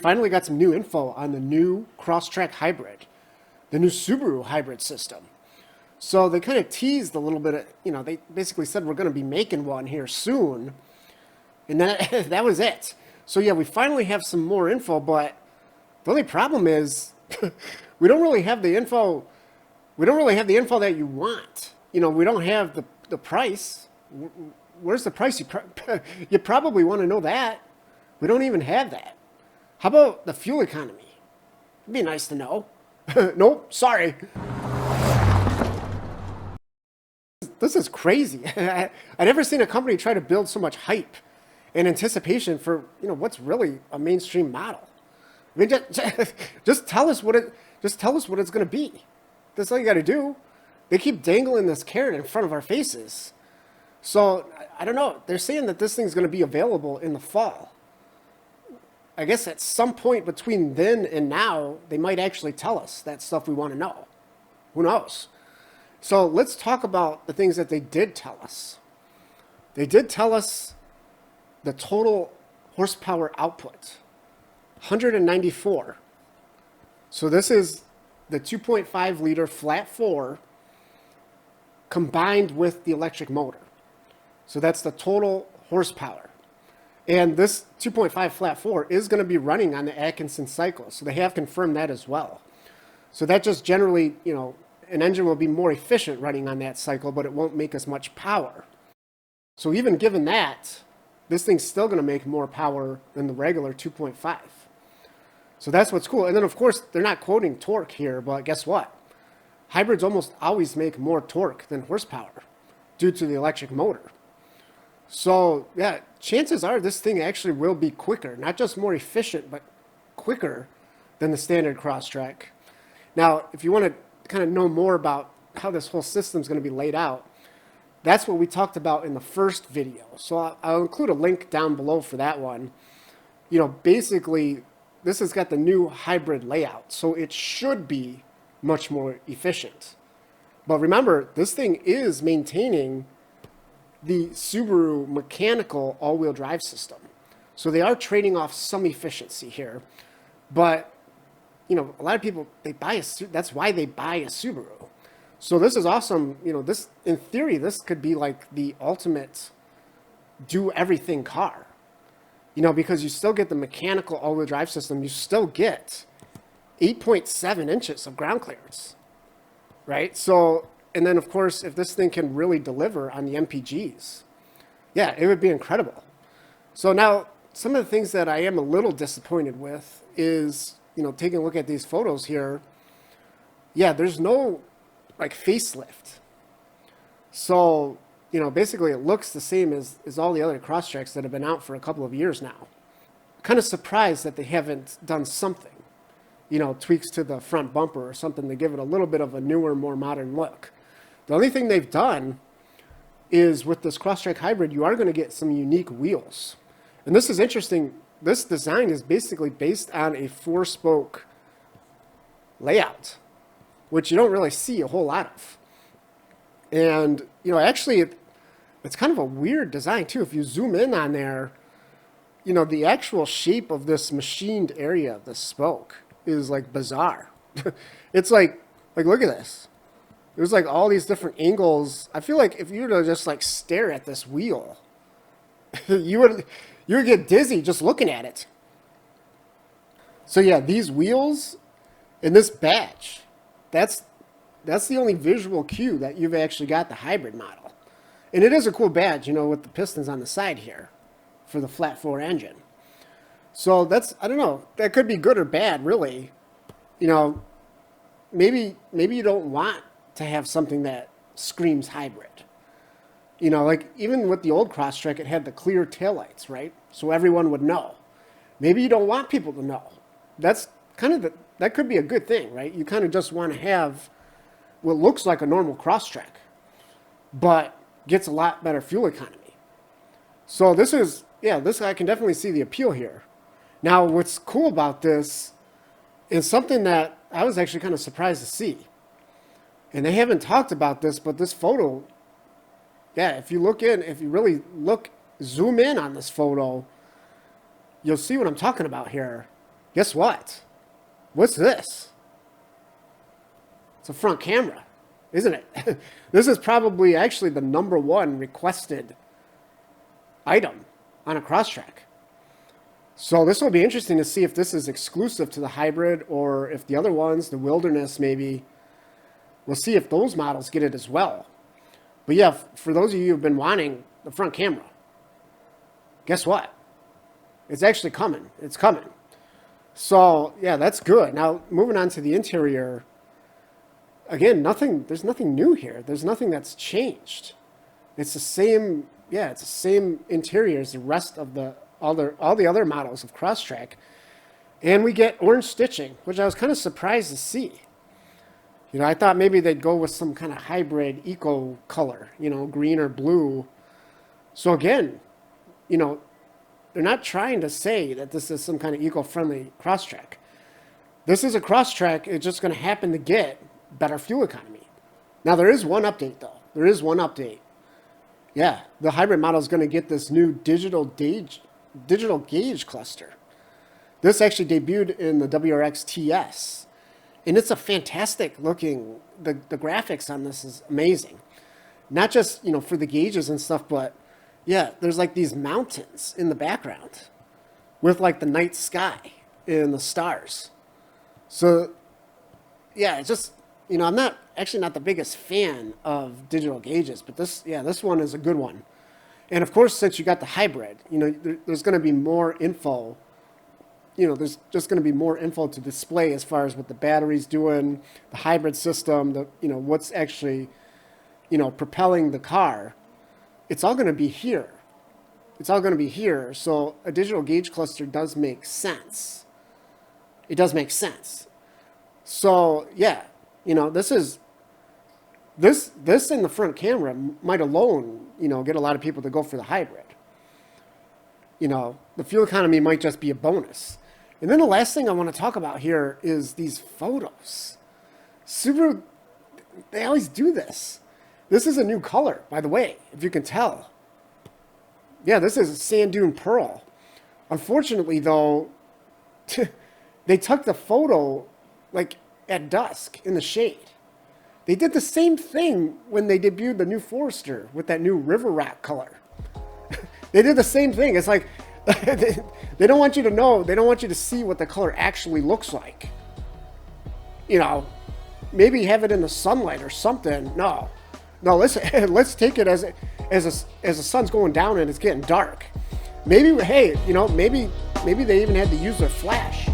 finally got some new info on the new Crosstrek Hybrid, the new Subaru hybrid system. So they kind of teased a little bit of, they basically said we're going to be making one here soon. And then that was it. So yeah, we finally have some more info, but the only problem is we don't really have the info. We don't really have the info that you want. We don't have the price. Where's the price? You probably want to know that. We don't even have that. How about the fuel economy? It'd be nice to know. Nope, sorry. This is crazy. I never seen a company try to build so much hype and anticipation for what's really a mainstream model. I mean, just tell us what it's going to be. That's all you got to do. They keep dangling this carrot in front of our faces. So I don't know. They're saying that this thing's going to be available in the fall. I guess at some point between then and now, they might actually tell us that stuff we want to know. Who knows? So let's talk about the things that they did tell us. They did tell us the total horsepower output, 194. So this is the 2.5 liter flat four combined with the electric motor. So that's the total horsepower. And this 2.5 flat four is going to be running on the Atkinson cycle. So they have confirmed that as well. So that just generally, an engine will be more efficient running on that cycle, but it won't make as much power. So even given that, this thing's still going to make more power than the regular 2.5. So that's what's cool. And then, of course, they're not quoting torque here, but guess what? Hybrids almost always make more torque than horsepower due to the electric motor. So, yeah, chances are this thing actually will be quicker, not just more efficient, but quicker than the standard Crosstrek. Now, if you want to kind of know more about how this whole system is going to be laid out, that's what we talked about in the first video. So I'll include a link down below for that one. Basically, this has got the new hybrid layout, so it should be much more efficient. But remember, this thing is maintaining the Subaru mechanical all-wheel drive system. So they are trading off some efficiency here. But, a lot of people, that's why they buy a Subaru. So this is awesome. This, in theory, this could be like the ultimate do-everything car. Because you still get the mechanical all-wheel drive system. You still get 8.7 inches of ground clearance, right? So, and then, of course, if this thing can really deliver on the MPGs, yeah, it would be incredible. So now, some of the things that I am a little disappointed with is, taking a look at these photos here, yeah, there's no, facelift. So, basically it looks the same as all the other Crosstreks that have been out for a couple of years now. Kind of surprised that they haven't done something, tweaks to the front bumper or something to give it a little bit of a newer, more modern look. The only thing they've done is with this Crosstrek Hybrid, you are going to get some unique wheels. And this is interesting. This design is basically based on a 4-spoke layout, which you don't really see a whole lot of. And, actually, it's kind of a weird design, too. If you zoom in on there, the actual shape of this machined area, the spoke, is, bizarre. It's like, look at this. There's, all these different angles. I feel like if you were to just, stare at this wheel, you would get dizzy just looking at it. So, yeah, these wheels and this badge, that's the only visual cue that you've actually got the hybrid model. And it is a cool badge, with the pistons on the side here for the flat 4 engine. So that's, I don't know, that could be good or bad, really. Maybe you don't want to have something that screams hybrid. Even with the old Crosstrek, it had the clear taillights, right? So everyone would know. Maybe you don't want people to know. That's kind of that could be a good thing, right? You kind of just want to have what looks like a normal Crosstrek, but gets a lot better fuel economy. So this I can definitely see the appeal here. Now, what's cool about this is something that I was actually kind of surprised to see. And they haven't talked about this, but this photo, yeah, if you really zoom in on this photo, you'll see what I'm talking about here. Guess what? What's this? It's a front camera, isn't it? This is probably actually the #1 requested item on a Crosstrek. So this will be interesting to see if this is exclusive to the Hybrid or if the other ones, the Wilderness maybe, we'll see if those models get it as well. But yeah, for those of you who've been wanting the front camera, guess what? It's actually coming. It's coming. So yeah, that's good. Now moving on to the interior. Again, there's nothing new here. There's nothing that's changed. It's the same, yeah, it's the same interior as the rest of all the other models of Crosstrek. And we get orange stitching, which I was kind of surprised to see. You know, I thought maybe they'd go with some kind of hybrid eco color, you know, green or blue. So again, you know, they're not trying to say that this is some kind of eco-friendly Crosstrek. This is a Crosstrek. It's just going to happen to get better fuel economy. Now, there is one update, though. There is one update. Yeah, the hybrid model is going to get this new digital gauge cluster. This actually debuted in the WRX TS. And it's a fantastic looking, the graphics on this is amazing. Not just, you know, for the gauges and stuff, but yeah, there's like these mountains in the background with like the night sky and the stars. So yeah, it's just, you know, I'm not the biggest fan of digital gauges, but this one is a good one. And of course, since you got the hybrid, you know, there's going to be more info. You know, there's just going to be more info to display as far as what the battery's doing, the hybrid system, you know, what's actually, you know, propelling the car. It's all going to be here. It's all going to be here. So a digital gauge cluster does make sense. It does make sense. So yeah, you know, this in the front camera might alone, you know, get a lot of people to go for the hybrid. You know, the fuel economy might just be a bonus. And then the last thing I want to talk about here is these photos. Subaru, they always do this. This is a new color, by the way, if you can tell. Yeah, this is sand dune pearl. Unfortunately, though, they took the photo like at dusk in the shade. They did the same thing when they debuted the new Forester with that new river rock color. They did the same thing. It's like they don't want you to know. They don't want you to see what the color actually looks like. You know, maybe have it in the sunlight or something. No, let's take it as the sun's going down and it's getting dark. Maybe, hey, you know, maybe they even had to use their flash.